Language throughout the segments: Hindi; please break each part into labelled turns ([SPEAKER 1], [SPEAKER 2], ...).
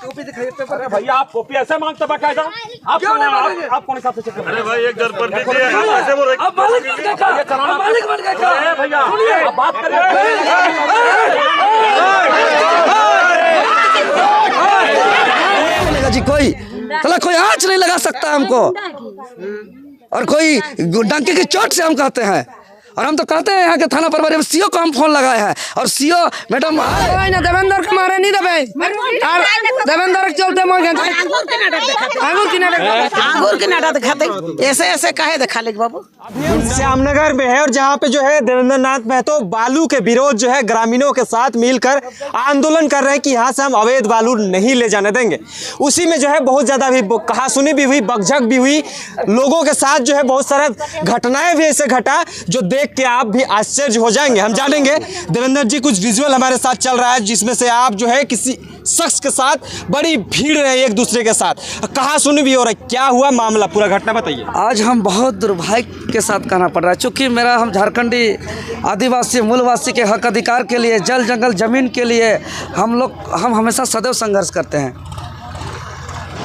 [SPEAKER 1] कॉपी दिखाइए पेपर।
[SPEAKER 2] अरे भैया आप कॉपी ऐसे मांगते हैं कायदा? आप
[SPEAKER 1] क्यों नहीं मांगेंगे?
[SPEAKER 2] आप कौन सा चेक कर?
[SPEAKER 3] अरे भाई एक दर पर
[SPEAKER 1] अब मालिक बन गए क्या? अब मालिक बन गए क्या?
[SPEAKER 2] भैया
[SPEAKER 1] सुनिए
[SPEAKER 2] आप बात
[SPEAKER 1] जी, कोई चला कोई आँच नहीं लगा सकता हमको, और कोई डंके की चोट से हम कहते हैं, और हम तो कहते हैं यहाँ के थाना प्रभारी सीओ को हम फोन लगाए हैं, और सीओ मैडम
[SPEAKER 4] देवेंद्र के मारे नहीं दबे, देवेंद्र चलते आंगूर की नाटक दिखाते ऐसे ऐसे कहे दिखा ले बाबू।
[SPEAKER 5] श्यामनगर में है, और जहाँ पे जो है देवेंद्र नाथ महतो बालू के विरोध जो है ग्रामीणों के साथ मिलकर आंदोलन कर रहे हैं कि यहाँ से हम अवैध बालू नहीं ले जाने देंगे। उसी में जो है बहुत ज़्यादा भी कहासुनी भी हुई, बकझक भी हुई, लोगों के साथ जो है बहुत सारा घटनाएं भी ऐसे घटा जो देख के आप भी आश्चर्य हो जाएंगे। हम जानेंगे देवेंद्र जी, कुछ विजुअल हमारे साथ चल रहा है जिसमें से आप जो है किसी शख्स के साथ बड़ी भीड़ है एक दूसरे के साथ, कहासुनी भी हो रहा है। क्या हुआ मामला, पूरा घटना बताइए।
[SPEAKER 1] आज हम बहुत दुर्भाग्य के साथ कहना पड़ रहा है, चूँकि हम झारखंडी आदिवासी मूलवासी के हक अधिकार के लिए, जल जंगल ज़मीन के लिए हम हमेशा सदैव संघर्ष करते हैं।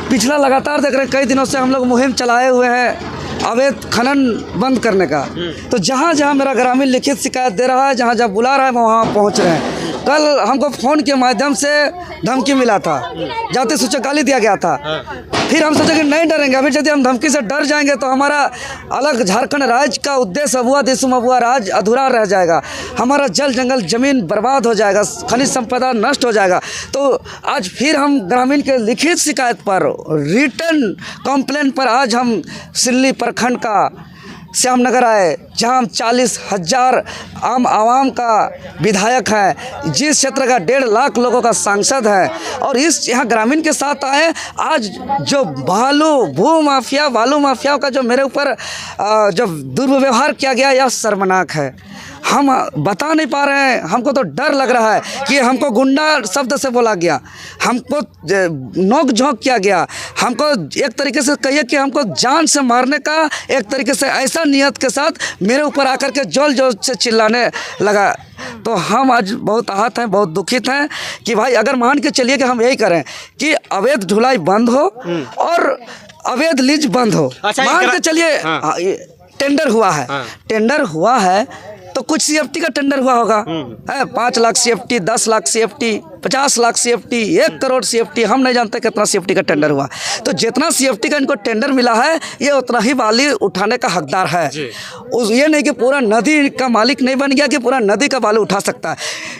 [SPEAKER 1] पिछला लगातार देख रहे हैं, कई दिनों से हम लोग मुहिम चलाए हुए हैं अवैध खनन बंद करने का। तो जहाँ जहाँ मेरा ग्रामीण लिखित शिकायत दे रहा है, जहाँ जहाँ बुला रहा है, वहाँ पहुँच रहे हैं। कल हमको फ़ोन के माध्यम से धमकी मिला था, जाते सूचे गाली दिया गया था। फिर हम सोचे कि नहीं डरेंगे, अभी यदि हम धमकी से डर जाएंगे तो हमारा अलग झारखंड राज्य का उद्देश्य अबुआ देशुम अबुआ राज्य अधूरा रह जाएगा, हमारा जल जंगल ज़मीन बर्बाद हो जाएगा, खनिज संपदा नष्ट हो जाएगा। तो आज फिर हम ग्रामीण के लिखित शिकायत पर, रिटर्न कंप्लेंट पर आज हम सिल्ली प्रखंड का श्यामनगर आए, जहाँ हम 40,000 आम आवाम का विधायक है, जिस क्षेत्र का 1.5 लाख लोगों का सांसद है, और इस यहाँ ग्रामीण के साथ आए। आज जो बालू माफिया का जो मेरे ऊपर जो दुर्व्यवहार किया गया, यह शर्मनाक है। हम बता नहीं पा रहे हैं, हमको तो डर लग रहा है कि हमको गुंडा शब्द से बोला गया, हमको नोक झोंक किया गया, हमको एक तरीके से कहिए कि हमको जान से मारने का एक तरीके से ऐसा नियत के साथ मेरे ऊपर आकर के जोर जोर से चिल्लाने लगा। तो हम आज बहुत आहत हैं, बहुत दुखित हैं कि भाई अगर मान के चलिए कि हम यही करें कि अवैध ढुलाई बंद हो और अवैध लीज बंद हो। मान के चलिए टेंडर हुआ है तो कुछ सीएफटी का टेंडर हुआ होगा, 5 lakh CFT, 10 lakh CFT, 50 lakh CFT, 1 crore CFT, हम नहीं जानते कितना सीएफटी का टेंडर हुआ। तो जितना सीएफटी का इनको टेंडर मिला है, ये उतना ही बाली उठाने का हकदार है। ये नहीं कि पूरा नदी का मालिक नहीं बन गया कि पूरा नदी का बालू उठा सकता है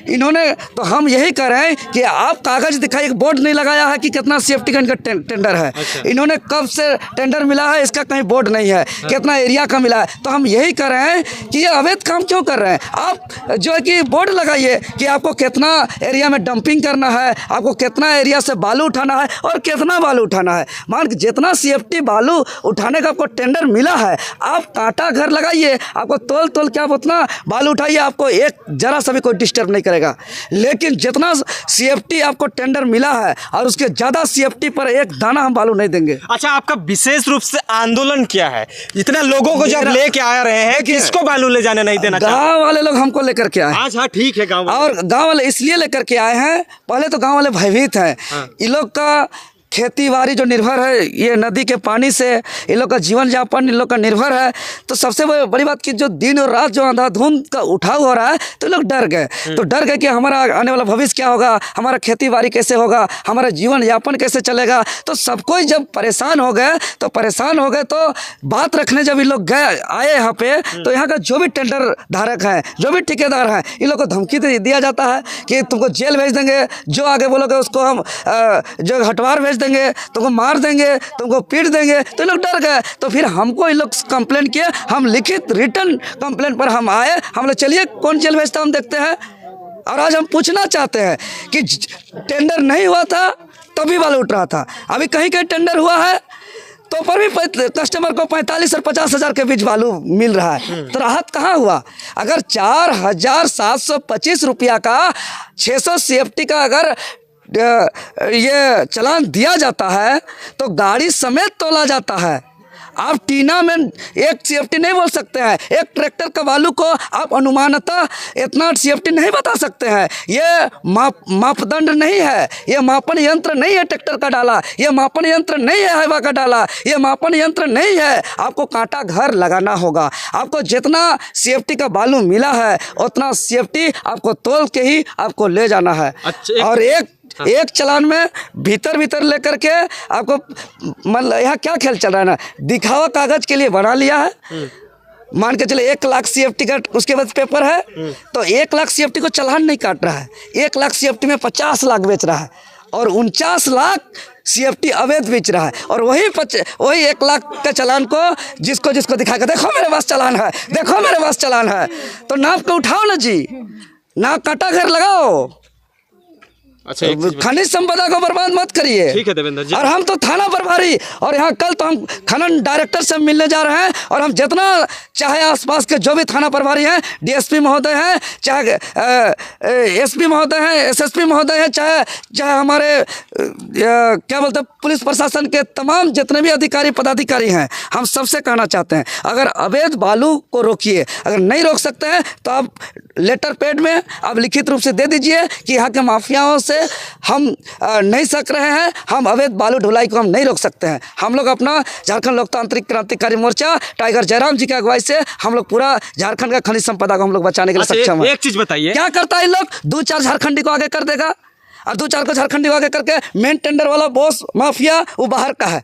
[SPEAKER 1] इन्होंने। तो हम यही कह रहे हैं कि आप कागज दिखाइए, एक बोर्ड नहीं लगाया है कि कितना सीएफटी का इनका टेंडर है। इन्होंने कब से टेंडर मिला है, इसका कहीं बोर्ड नहीं है, कितना एरिया का मिला है। तो हम यही कह रहे हैं कि ये अवैध काम क्यों कर रहे हैं। आप जो है कि बोर्ड लगाइए कि आपको कितना एरिया में डंपिंग करना है, आपको कितना एरिया से बालू उठाना है और कितना बालू उठाना है। मान के जितना सीएफटी बालू उठाने का आपको टेंडर मिला है, आप कांटा घर लगाइए, आपको तोल के आप उतना बालू उठाइए, आपको एक जरा सा भी कोई डिस्टर्ब नहीं करेगा। लेकिन जितना सीएफटी आपको टेंडर मिला है और उसके ज़्यादा सीएफटी पर एक दाना हम बालू नहीं देंगे।
[SPEAKER 5] अच्छा, आपका विशेष रूप से आंदोलन क्या है? इतना लोगों को जब लेके आ रहे हैं कि इसको बालू ले जाने नहीं देना,
[SPEAKER 1] गाँव वाले लोग हमको लेकर के आए।
[SPEAKER 5] हाँ ठीक है,
[SPEAKER 1] और गांव वाले इसलिए लेकर के आए हैं, पहले तो गांव वाले भयभीत हैं। इन लोग का खेती बाड़ी जो निर्भर है ये नदी के पानी से, इन लोग का जीवन यापन इन लोग का निर्भर है। तो सबसे बड़ी बात कि जो दिन और रात जो अंधाधुंध का उठाव हो रहा है, तो लोग डर गए। तो डर गए कि हमारा आने वाला भविष्य क्या होगा, हमारा खेती बाड़ी कैसे होगा, हमारा जीवन यापन कैसे चलेगा। तो सब कोई जब परेशान हो गए तो बात रखने जब इन लोग आए यहाँ पे, तो यहाँ का जो भी टेंडर धारक है, जो भी ठेकेदार हैं, इन लोग को धमकी दिया जाता है कि तुमको जेल भेज देंगे, जो आगे बोलोगे उसको हम जो हटवार भेज देंगे, तुमको मार देंगे, तुमको पीट देंगे। तो लोग डर गए। तो फिर हमको इन लोग कंप्लेंट किए, हम लिखित रिटर्न कंप्लेंट पर हम आए। हम लोग चलिए कौन जेल भेजता हम देखते हैं। और आज हम पूछना चाहते हैं कि टेंडर नहीं हुआ था तभी बालू उठ रहा था, अभी कहीं कहीं टेंडर हुआ है तो पर भी कस्टमर को 45 और 50 हज़ार के बीच बालू मिल रहा है। तो राहत कहाँ हुआ? अगर 4,725 रुपया का 600 सीएफटी का अगर ये चालान दिया जाता है तो गाड़ी समेत तोला जाता है। आप टीना में एक CFT नहीं बोल सकते हैं। एक ट्रैक्टर का बालू को आप अनुमानतः इतना CFT नहीं बता सकते हैं। ये मापदंड नहीं है, ये मापन यंत्र नहीं है ट्रैक्टर का डाला, ये मापन यंत्र नहीं है हाइवा का डाला, ये मापन यंत्र नहीं है। आपको कांटा घर लगाना होगा। आपको जितना CFT का बालू मिला है उतना CFT आपको तोल के ही आपको ले जाना है।
[SPEAKER 5] अच्छा,
[SPEAKER 1] और एक चलान में भीतर लेकर के आपको मतलब यहाँ क्या खेल चल रहा है ना, दिखावा कागज के लिए बना लिया है। मान के चले 1 लाख CFT का उसके बाद पेपर है, तो 1 लाख CFT को चलान नहीं काट रहा है, 1 लाख CFT में 50 लाख बेच रहा है और 49 लाख CFT अवैध बेच रहा है। और वही 1 लाख का चालान को जिसको दिखाएगा, देखो मेरे पास चालान है, देखो मेरे पास चालान है, तो नाप के उठाओ ना जी, नाप काटा घर लगाओ।
[SPEAKER 5] अच्छा,
[SPEAKER 1] खनिज संपदा को बर्बाद मत करिए।
[SPEAKER 5] ठीक है देवेंद्र जी।
[SPEAKER 1] और हम तो थाना प्रभारी और यहाँ कल तो हम खनन डायरेक्टर से मिलने जा रहे हैं और हम जितना चाहे आसपास के जो भी थाना प्रभारी हैं, DSP महोदय हैं, चाहे SP महोदय हैं, SSP महोदय हैं, चाहे हमारे क्या बोलते हैं पुलिस प्रशासन के तमाम जितने भी अधिकारी पदाधिकारी हैं, हम सबसे कहना चाहते हैं अगर अवैध बालू को रोकिए। अगर नहीं रोक सकते हैं तो आप लेटर पैड में आप लिखित रूप से दे दीजिए कि यहाँ के माफियाओं से हम नहीं सक रहे हैं, हम अवैध बालू ढुलाई को हम नहीं रोक सकते हैं। हम लोग अपना झारखंड लोकतांत्रिक क्रांतिकारी मोर्चा टाइगर जयराम जी की अगुवाई से हम लोग पूरा झारखंड का खनिज संपदा को हम लोग बचाने के लिए सक्षम है।
[SPEAKER 5] एक चीज बताइए,
[SPEAKER 1] क्या करता है लोग 2-4 झारखंडी को आगे कर देगा और 2-4 को झारखंडी को आगे करके मेन टेंडर वाला बॉस माफिया वो बाहर का है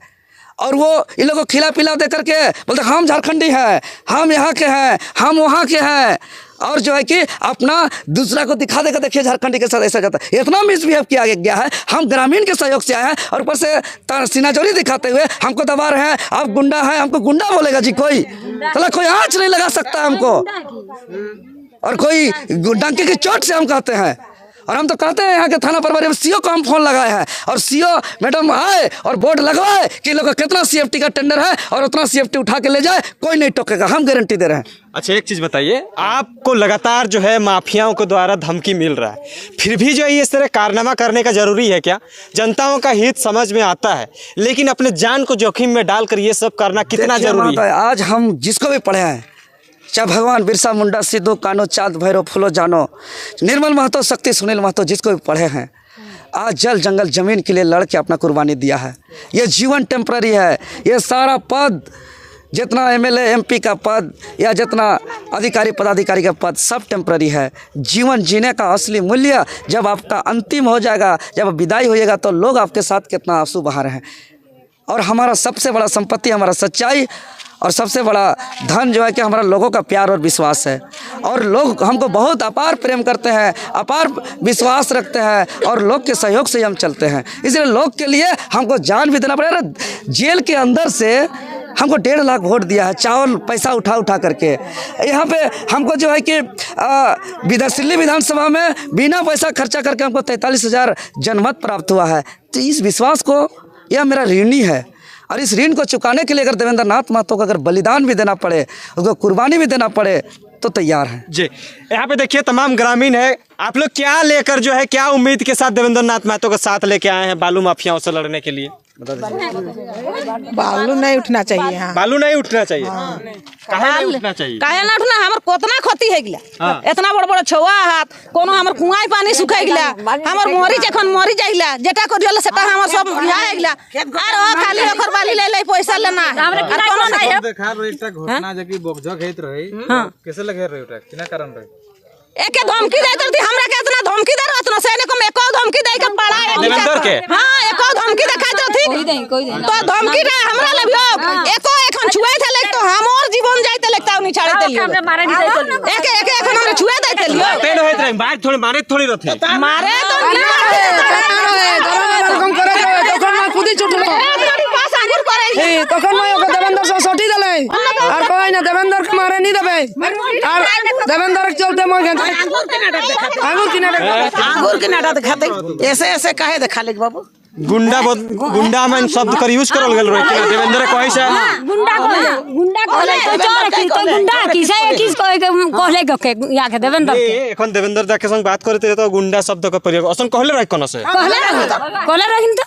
[SPEAKER 1] और वो इन लोगों को खिला पिला दे करके बोलते हम झारखंडी हैं, हम यहाँ के हैं, हम वहाँ के हैं, और जो है कि अपना दूसरा को दिखा देगा देखिए झारखंडी के साथ ऐसा जाता है। इतना मिसबिहेव किया गया है। हम ग्रामीण के सहयोग से आए हैं और ऊपर से सीनाजोरी दिखाते हुए हमको दबा रहे हैं, आप गुंडा हैं, हमको गुंडा बोलेगा जी कोई, चला कोई आँच नहीं लगा सकता हमको, और कोई डंके की चोट से हम कहते हैं। और हम तो कहते हैं यहाँ के थाना प्रभारी CO को हम फोन लगाए हैं और CO मैडम आए और बोर्ड लगवाए कि लोगों का कितना CFT का टेंडर है और उतना CFT उठा के ले जाए, कोई नहीं टोकेगा, हम गारंटी दे रहे हैं।
[SPEAKER 5] अच्छा, एक चीज़ बताइए, आपको लगातार जो है माफियाओं के द्वारा धमकी मिल रहा है, फिर भी जो है इस तरह कारनामा करने का ज़रूरी है क्या? जनताओं का हित समझ में आता है, लेकिन अपने जान को जोखिम में डालकर ये सब करना कितना ज़रूरी है?
[SPEAKER 1] आज हम जिसको भी पढ़े हैं, चाहे भगवान बिरसा मुंडा, सिद्धू कान्हू, चाँद भैरव, फूलो जानो, निर्मल महतो, शक्ति सुनील महतो, जिसको भी पढ़े हैं, आज जल जंगल ज़मीन के लिए लड़ के अपना कुर्बानी दिया है। ये जीवन टेम्पररी है। ये सारा पद, जितना MLA MP का पद या जितना अधिकारी पदाधिकारी का पद, सब टेम्पररी है। जीवन जीने का असली मूल्य जब आपका अंतिम हो जाएगा, जब विदाई होइएगा, तो लोग आपके साथ कितना आंसू बहा रहे हैं। और हमारा सबसे बड़ा संपत्ति हमारा सच्चाई और सबसे बड़ा धन जो है कि हमारा लोगों का प्यार और विश्वास है। और लोग हमको बहुत अपार प्रेम करते हैं, अपार विश्वास रखते हैं और लोग के सहयोग से हम चलते हैं। इसलिए लोग के लिए हमको जान भी देना पड़ेगा। जेल के अंदर से हमको 1.5 लाख वोट दिया है, चावल पैसा उठा करके। यहाँ पे हमको जो है कि दिल्ली विधानसभा में बिना पैसा खर्चा करके हमको 43,000 जनमत प्राप्त हुआ है। तो इस विश्वास को, यह मेरा ऋणी है और इस ऋण को चुकाने के लिए अगर देवेंद्र नाथ महतो को अगर बलिदान भी देना पड़े, उसको कुर्बानी भी देना पड़े, तो तैयार हैं
[SPEAKER 5] जी। यहाँ पे देखिए तमाम ग्रामीण है, आप लोग क्या लेकर जो है, क्या उम्मीद के साथ देवेंद्र नाथ महतो का साथ लेके आए हैं बालू माफियाओं से लड़ने के लिए?
[SPEAKER 4] बालू नहीं उठना चाहिए। हाँ।
[SPEAKER 5] बालू नहीं उठना चाहिए। काहे नहीं उठना चाहिए?
[SPEAKER 3] काहे ना उठना? हमर कोतना क्षति है गिला, इतना बड़ छुआ हाथ कोनो हमर कुआई पानी सुखाई गिला, हमर मोरी जखन मरी जाइला, जेटा को दियल सेटा हमर सब बिहा गिला, और खाली ओकर बाली ले पैसा लेना और कोनो नहीं है।
[SPEAKER 6] देखा रो एकटा घटना जकी बोगझक हेत रही, कैसे लगे रही ओटा किना कारण रही?
[SPEAKER 3] एके धमकी देत रही, हमरा के इतना धमकी दे रहत न, सेने को एको धमकी दे के पड़ा है
[SPEAKER 5] देवेंद्र के।
[SPEAKER 3] हां, एको धमकी देखाइत रहती, तो धमकी रे हमरा लेबियो, एको एखन छुआई थे लेक तो हमर जीवन जाइते लगता उनी छाड़े देलियो, हमरे मारे दी देलियो, एके एखन हमरे छुए दे देलियो,
[SPEAKER 5] पेन होइत रही, मारे थोड़ी रहते,
[SPEAKER 3] मारे तो
[SPEAKER 4] कम करे तखन मैं खुद ही छुटलो
[SPEAKER 3] पास अंगूर करे
[SPEAKER 4] तखन मैं ओके देवेंद्र से सटी देले और कोई ना देवेंद्र के मारे नहीं देबे और देवेंद्र के चलते मैं
[SPEAKER 3] अंगूर की नाटक दिखाते ऐसे ऐसे काहे दिखा ले बाबू?
[SPEAKER 5] गुंडा में शब्द कर यूज करल गेल रहे कि देवेंद्र कहि से
[SPEAKER 7] गुंडा कहले चोर की तो गुंडा किसे किस कहले के या के देवेंद्र के
[SPEAKER 5] एखन देवेंद्र दा के संग बात करते तो गुंडा शब्द का प्रयोग असन कहले रह कोन से
[SPEAKER 7] कहले रहिन तो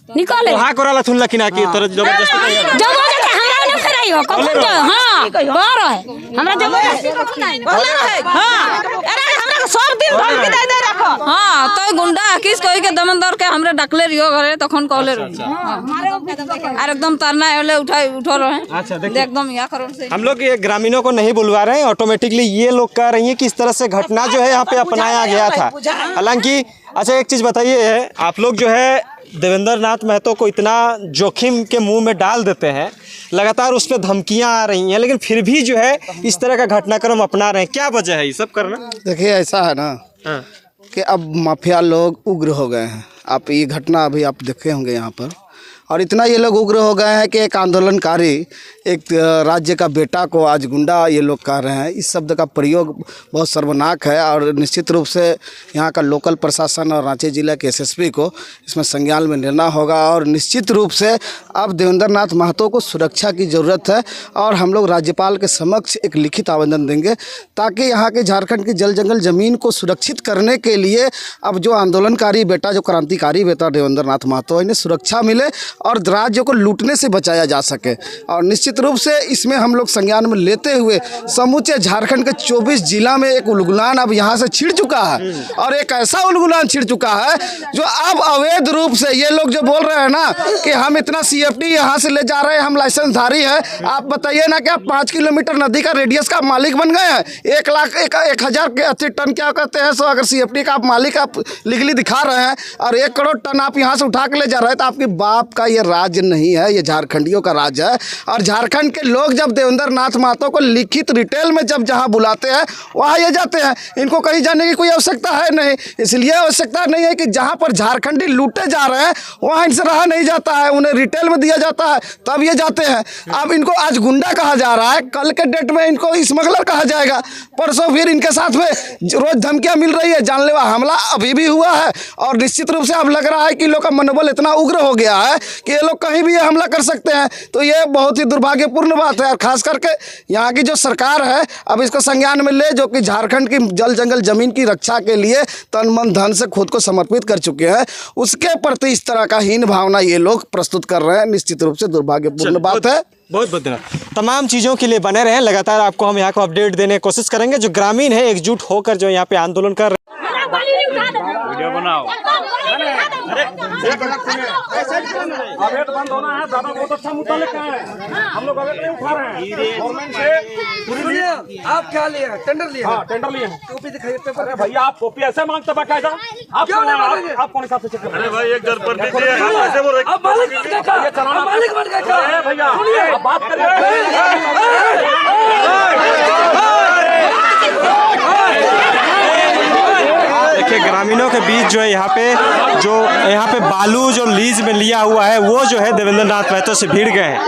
[SPEAKER 7] निकले
[SPEAKER 5] वहां कराला थुनला कि ना कि तोर जबरदस्ती
[SPEAKER 7] जबरदस्ती हमरा रही हो कखन जो हाँ कह रहे हमरा जो
[SPEAKER 3] कहले रहे हां अरे हमरा के सब दिन धमकी दे रखो
[SPEAKER 8] हां तो गुंडा किस कोई के दमनदार के हमरे डकले रियो घरे तखन कहले रही और एकदम तरना होले उठो रहे।
[SPEAKER 5] अच्छा देखिए
[SPEAKER 8] एकदम या करो से
[SPEAKER 5] हम लोग ये ग्रामीणों को नहीं बुलवा रहे हैं, ऑटोमेटिकली ये लोग कह रही हैं कि इस तरह से घटना जो है यहाँ पे अपनाया गया था। हालांकि अच्छा एक चीज़ बताइए, आप लोग जो है देवेंद्र नाथ महतो को इतना जोखिम के मुंह में डाल देते हैं, लगातार उस पर धमकियां आ रही हैं, लेकिन फिर भी जो है इस तरह का घटनाक्रम अपना रहे हैं, क्या वजह है ये सब करना?
[SPEAKER 9] देखिए ऐसा है ना कि अब माफिया लोग उग्र हो गए हैं। आप ये घटना अभी आप देखे होंगे यहाँ पर, और इतना ये लोग उग्र हो गए हैं कि एक आंदोलनकारी एक राज्य का बेटा को आज गुंडा ये लोग कह रहे हैं। इस शब्द का प्रयोग बहुत शर्मनाक है और निश्चित रूप से यहाँ का लोकल प्रशासन और रांची जिला के एसएसपी को इसमें संज्ञान में लेना होगा। और निश्चित रूप से अब देवेंद्र नाथ महतो को सुरक्षा की ज़रूरत है और हम लोग राज्यपाल के समक्ष एक लिखित आवेदन देंगे ताकि यहाँ के झारखंड की जल जंगल ज़मीन को सुरक्षित करने के लिए अब जो आंदोलनकारी बेटा, जो क्रांतिकारी बेटा देवेंद्र नाथ महतो, इन्हें सुरक्षा मिले और राज्य को लूटने से बचाया जा सके। और निश्चित रूप से इसमें हम लोग संज्ञान में लेते हुए समूचे झारखंड के 24 जिला में एक उलगुलान अब यहाँ से छिड़ चुका है, और एक ऐसा उलगुलान छिड़ चुका है जो अब अवैध रूप से ये लोग जो बोल रहे हैं ना कि हम इतना CFT यहाँ से ले जा रहे हैं, हम लाइसेंसधारी है। आप बताइए ना कि आप 5 किलोमीटर नदी का रेडियस का मालिक बन गए हैं। 1,00,000 के अच्छे टन क्या कहते हैं, सो अगर CFT का आप मालिक आप लीगली दिखा रहे हैं और 1 करोड़ टन आप यहाँ से उठा के ले जा रहे हैं, तो आपके बाप का ये राज्य नहीं है, ये झारखंडियों का राज्य है। और झारखंड के लोग जब देवेंद्र नाथ महतो को लिखित रिटेल में जब जहाँ बुलाते हैं वहाँ ये जाते हैं। इनको कहीं जाने की कोई आवश्यकता है नहीं, इसलिए आवश्यकता नहीं है कि जहाँ पर झारखंडी लूटे जा रहे हैं वहाँ इनसे रहा नहीं जाता है, उन्हें रिटेल में दिया जाता है तब ये जाते हैं। अब इनको आज गुंडा कहा जा रहा है, कल के डेट में इनको स्मगलर कहा जाएगा, परसों फिर इनके साथ में रोज धमकियाँ मिल रही है, जानलेवा हमला अभी भी हुआ है। और निश्चित रूप से अब लग रहा है कि लोग का मनोबल इतना उग्र हो गया है कि ये लोग कहीं भी ये हमला कर सकते हैं। तो ये बहुत ही दुर्भाग्यपूर्ण बात है, और खास करके यहाँ की जो सरकार है अब इसको संज्ञान में ले, जो कि झारखंड की जल जंगल जमीन की रक्षा के लिए तन मन धन से खुद को समर्पित कर चुके हैं, उसके प्रति इस तरह का हीन भावना ये लोग प्रस्तुत कर रहे हैं। निश्चित रूप से दुर्भाग्यपूर्ण बात है।
[SPEAKER 5] बहुत बहुत धन्यवाद। तमाम चीज़ों के लिए बने रहें, लगातार आपको हम यहाँ को अपडेट देने की कोशिश करेंगे। जो ग्रामीण है एकजुट होकर जो यहाँ पे आंदोलन कर रहे हैं,
[SPEAKER 2] वीडियो बनाओ। अवैध बंद होना है, दादा बहुत अच्छा मुद्दा लेके आए हैं। हम लोग अवैध नहीं उठा रहे हैं, गवर्नमेंट से
[SPEAKER 1] आप क्या लिए हैं? टेंडर लिए?
[SPEAKER 2] हाँ टेंडर लिए हैं।
[SPEAKER 1] कॉपी दिखाइए, पेपर।
[SPEAKER 2] अरे भैया आप कॉपी ऐसे मांगते बाकायदा, आप
[SPEAKER 1] क्यों नहीं मांगेंगे?
[SPEAKER 2] आप कौन हिसाब से चेक कर रहे हैं?
[SPEAKER 10] अरे भाई एक दर पर दीजिए, ऐसे वो
[SPEAKER 1] अब मालिक बन गए क्या?
[SPEAKER 2] ये चलाना
[SPEAKER 1] अब मालिक बन गए क्या?
[SPEAKER 2] भैया आप बात करिए।
[SPEAKER 5] देखिए ग्रामीणों के बीच जो है यहाँ पे बालू जो लीज में लिया हुआ है वो जो है देवेंद्र नाथ महतो से भिड़ गए हैं।